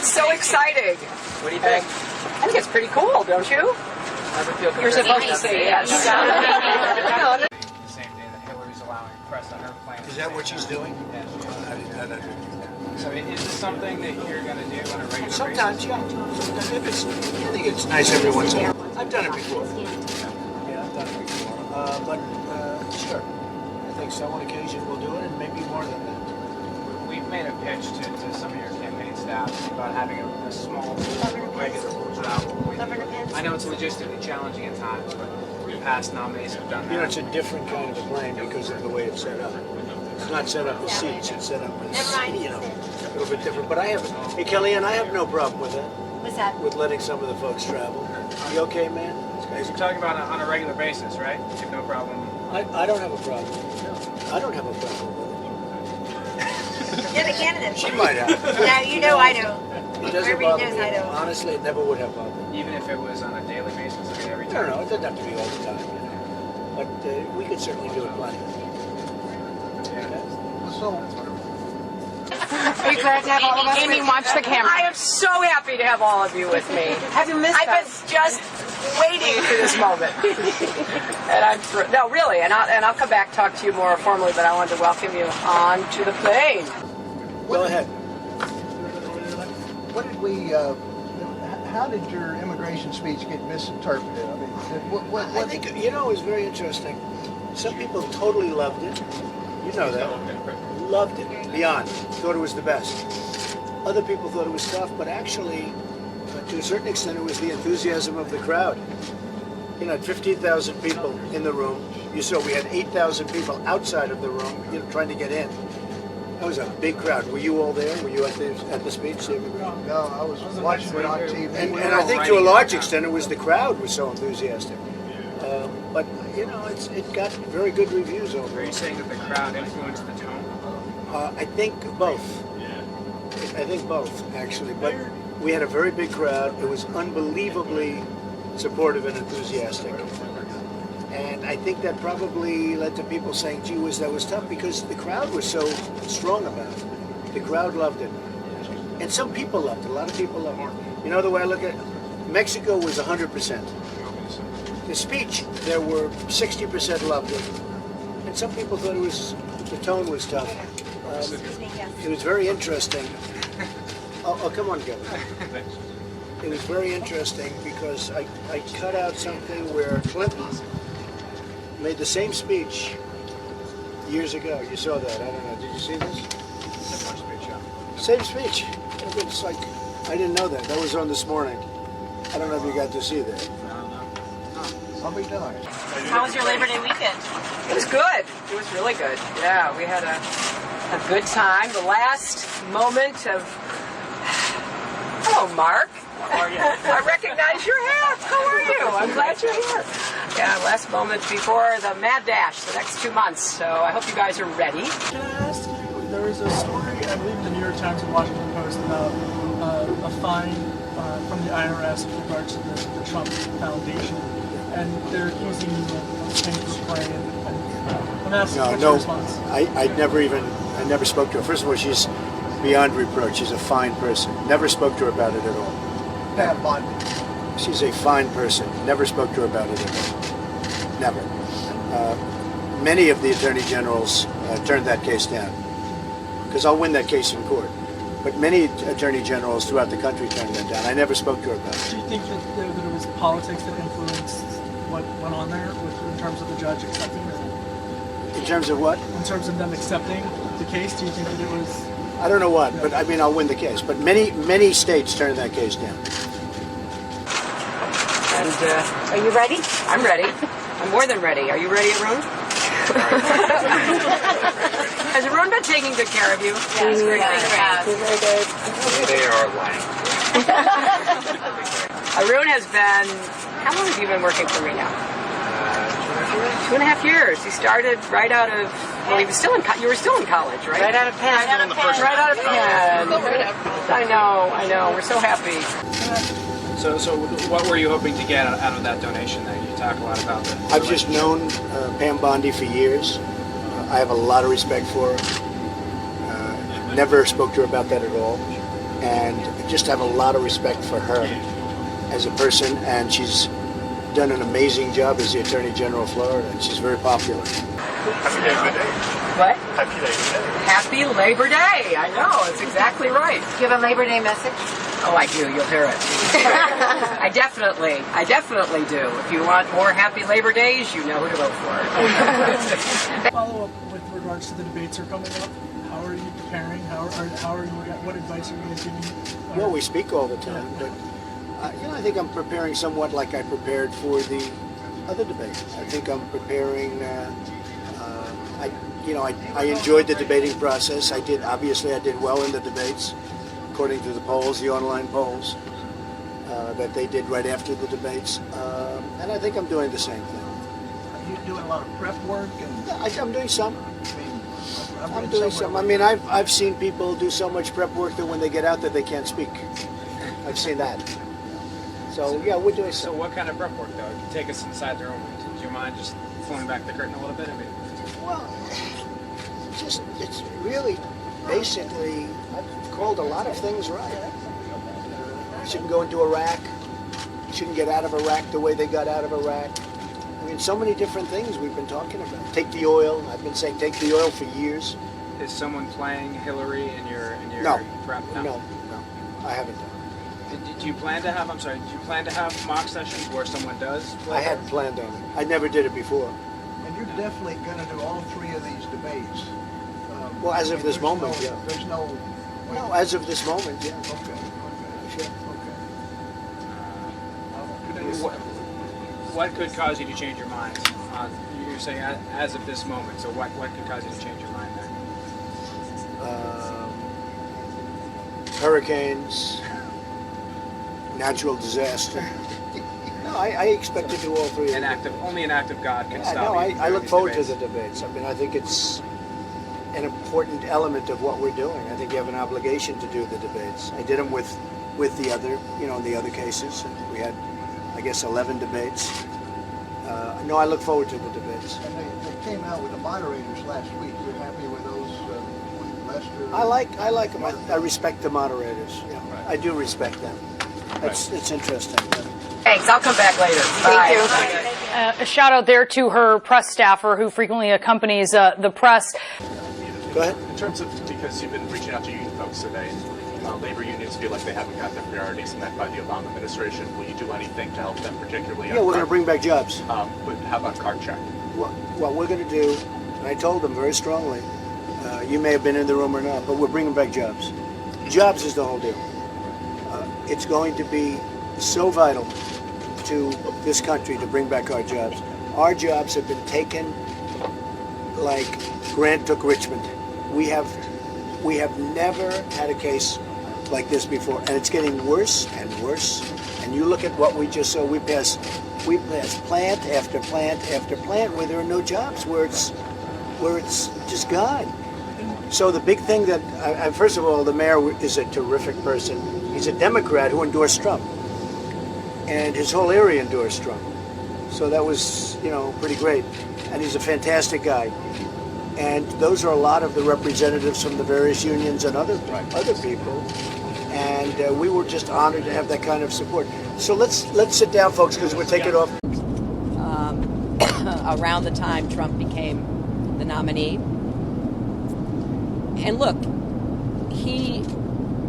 It's so exciting. What do you think? I think it's pretty cool, don't you? You're supposed to say yes. The same day that Hillary's allowing press on her plane. Is that what she's doing? Yeah, she is. I didn't know. So is this something that you're going to do on a regular Sometimes, basis? yeah. Sometimes, if it's, I think it's nice every once in a while. I've done it before. Yeah, I've done it before. But sure, I think so. On occasion we'll do it, and maybe more than that. We've made a pitch to some of your campaign staff about having a small regular travel. I know it's logistically challenging at times, but past nominees have done that. You know, it's a different kind of a plane because of the way it's set up. It's not set up as seats, it's set up as, you know, a little bit different. But I have, hey Kellyanne, I have no problem with that. What's that? With letting some of the folks travel. You okay, man? You're talking about on a regular basis, right? You have no problem. I don't have a problem. I don't have a problem with You're the candidate. it. She might have. Now you know I do. It doesn't Everybody bother knows me. I don't. Honestly, it never would have bothered me. Even if it was on a daily basis, I mean, every No, time. no, it doesn't have to be all the time, you know. But we could certainly do it plenty. Are you glad to have all of us? Amy, watch the camera. I am so happy to have all of you with me. Have you missed us? I've been just waiting for this moment. And I'm no, really, and I'll come back talk to you more formally, but I wanted to welcome you onto the plane. Go ahead. What did we? How did your immigration speech get misinterpreted? I mean, I think, you know, it was very interesting. Some people totally loved it. You know that. Loved it. Beyond. Thought it was the best. Other people thought it was tough, but actually, to a certain extent, it was the enthusiasm of the crowd. You know, 15,000 people in the room. You saw we had 8,000 people outside of the room, you know, trying to get in. That was a big crowd. Were you all there? Were you at the speech? no, I was watching it on TV. And I think to a large extent it was the crowd was so enthusiastic. But, you know, it got very good reviews over Are you it. saying that the crowd influenced the tone? I think both. I think both, actually. But we had a very big crowd. It was unbelievably supportive and enthusiastic. And I think that probably led to people saying, gee whiz, that was tough, because the crowd was so strong about it. The crowd loved it. And some people loved it. A lot of people loved it. You know the way I look at it? Mexico was 100%. The speech, there were 60% loved it. And some people thought the tone was tough. It was very interesting. Oh, come on, Kevin. It was very interesting because I cut out something where Clinton made the same speech years ago. You saw that. I don't know. Did you see this? Same speech. It's like, I didn't know that. That was on this morning. I don't know if you got to see that. I'll be done. How was your Labor Day weekend? It was good. It was really good. Yeah, we had a good time. The last moment of... Hello, Mark. How are you? I recognize your hat. How are you? I'm glad you're here. Yeah, last moment before the mad dash, the next 2 months. So I hope you guys are ready. Can I ask you, there was a story, I believe in the New York Times and Washington Post, about a fine from the IRS with regards to the Trump Foundation. And they're accusing you of paying for play. And I'm asking what's your response? I never spoke to her. First of all, she's beyond reproach. She's a fine person. Never spoke to her about it at all. Pat Bundy. She's a fine person. Never spoke to her about it at all. Never. Many of the attorney generals turned that case down, because I'll win that case in court. But many attorney generals throughout the country turned that down. I never spoke to her about it. Do you think that it was politics that influenced what went on there in terms of the judge accepting it? In terms of what? In terms of them accepting the case, do you think that it was... I don't know what, but I mean, I'll win the case. But many states turned that case down. And Are you ready? I'm ready. I'm more than ready. Are you ready, Arun? Has Arun been taking good care of you? Yes, very good. They are lying. Arun has been... How long have you been working for me now? 2.5 years. He started right out of... Well, he was still in... You were still in college, right? Right out of Penn. Right out of Penn. I know. We're so happy. So what were you hoping to get out of that donation that you talk a lot about? I've just known Pam Bondi for years. I have a lot of respect for her. Never spoke to her about that at all. and just have a lot of respect for her as a person, and she's done an amazing job as the Attorney General of Florida, and she's very popular. Happy Labor Day. What? Happy Labor Day. Happy Labor Day. I know, it's exactly right. Do you have a Labor Day message? Oh, I do. You'll hear it. I definitely do. If you want more happy Labor Days, you know who to vote for. Follow up with regards to the debates are coming up. How are you preparing? What advice are you guys giving? Well, we speak all the time, but I think I'm preparing somewhat like I prepared for the other debate. I think I'm preparing. I enjoyed the debating process. I did well in the debates, according to the polls, the online polls that they did right after the debates, and I think I'm doing the same thing. Are you doing a lot of prep work? And Yeah, I'm doing some. I've I'm read doing somewhere some. I where mean, I've seen people do so much prep work that when they get out that they can't speak. I've seen that. So yeah, we're doing So some. what kind of prep work, though? Take us inside the room. Do you mind just pulling back the curtain a little bit? I mean, Well, it's really basically, I've called a lot of things right. You shouldn't go into Iraq. You shouldn't get out of Iraq the way they got out of Iraq. I mean, so many different things we've been talking about. Take the oil. I've been saying take the oil for years. is someone playing Hillary in your No. prep? No, I haven't done. Do you plan to have? I'm sorry. Do you plan to have mock sessions where someone does? Play I hadn't planned on it. I never did it before. And you're definitely going to do all three of these debates. Well, as of this there's moment, no, yeah. There's no. No, as of this moment, yeah. Okay. Sure. What could cause you to change your mind? You're saying as of this moment. So what could cause you to change your mind then? Hurricanes, natural disaster. No, I expect to do all three. Only an act of God can Yeah, stop no, you. I from look these forward debates. to the debates. I mean, I think it's an important element of what we're doing. I think you have an obligation to do the debates. I did them with the other, the other cases. We had, I guess, 11 debates. No, I look forward to the debates. And they came out with the moderators last week. You're happy with those, Lester? I like them. I respect the moderators. Yeah, I do respect them. It's interesting. Thanks. I'll come back later. Thank you. A shout out there to her press staffer who frequently accompanies the press. Go ahead. In terms of, because you've been reaching out to union folks today, labor unions feel like they haven't got their priorities met by the Obama administration. Will you do anything to help them, particularly? Yeah, we're going to bring back jobs. But how about card check? What we're going to do, and I told them very strongly, you may have been in the room or not, but we're bringing back jobs. Jobs is the whole deal. It's going to be so vital to this country to bring back our jobs. Our jobs have been taken like Grant took Richmond. We have never had a case like this before, and it's getting worse and worse. And you look at what we just saw. We passed plant after plant after plant where there are no jobs, where it's just gone. So the big thing that, first of all, the mayor is a terrific person. He's a Democrat who endorsed Trump, and his whole area endorsed Trump. So that was, pretty great. And he's a fantastic guy. And those are a lot of the representatives from the various unions and other people. And we were just honored to have that kind of support. So let's sit down, folks, because we'll take it off. Around the time Trump became the nominee. And look, he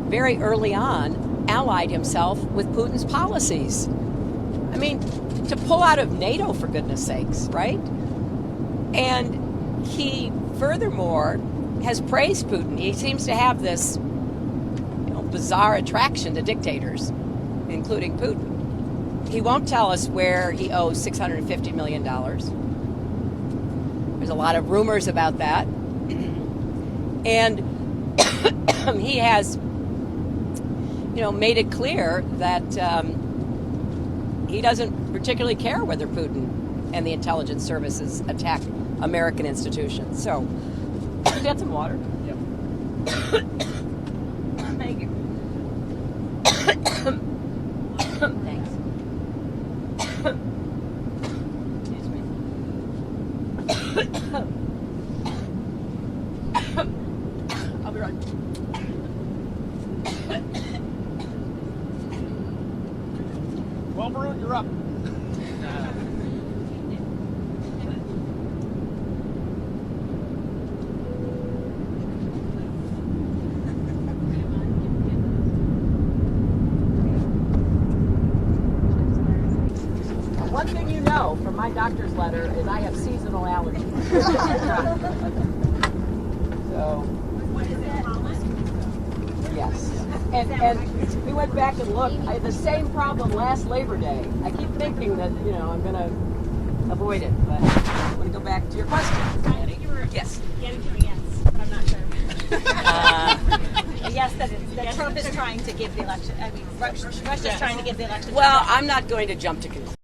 very early on allied himself with Putin's policies. I mean, to pull out of NATO, for goodness sakes, right? And he furthermore has praised Putin. He seems to have this bizarre attraction to dictators, including Putin. He won't tell us where he owes $650 million. There's a lot of rumors about that. And he has, made it clear that he doesn't particularly care whether Putin and the intelligence services attack American institutions. So, get some water. Yep. Thank you. Thanks. Excuse me. I'll be right back. Brew, you're up. One thing you know from my doctor's letter is I have seasonal allergies. So, yes. And we went back and looked. I had the same problem last Labor Day. I keep thinking that, I'm going to avoid it. But I want to go back to your question. Yes. Getting to a yes, but I'm not sure. A yes that Trump is trying to give the election. I mean, Russia's trying to give the election. Well, I'm not going to jump to conclusions.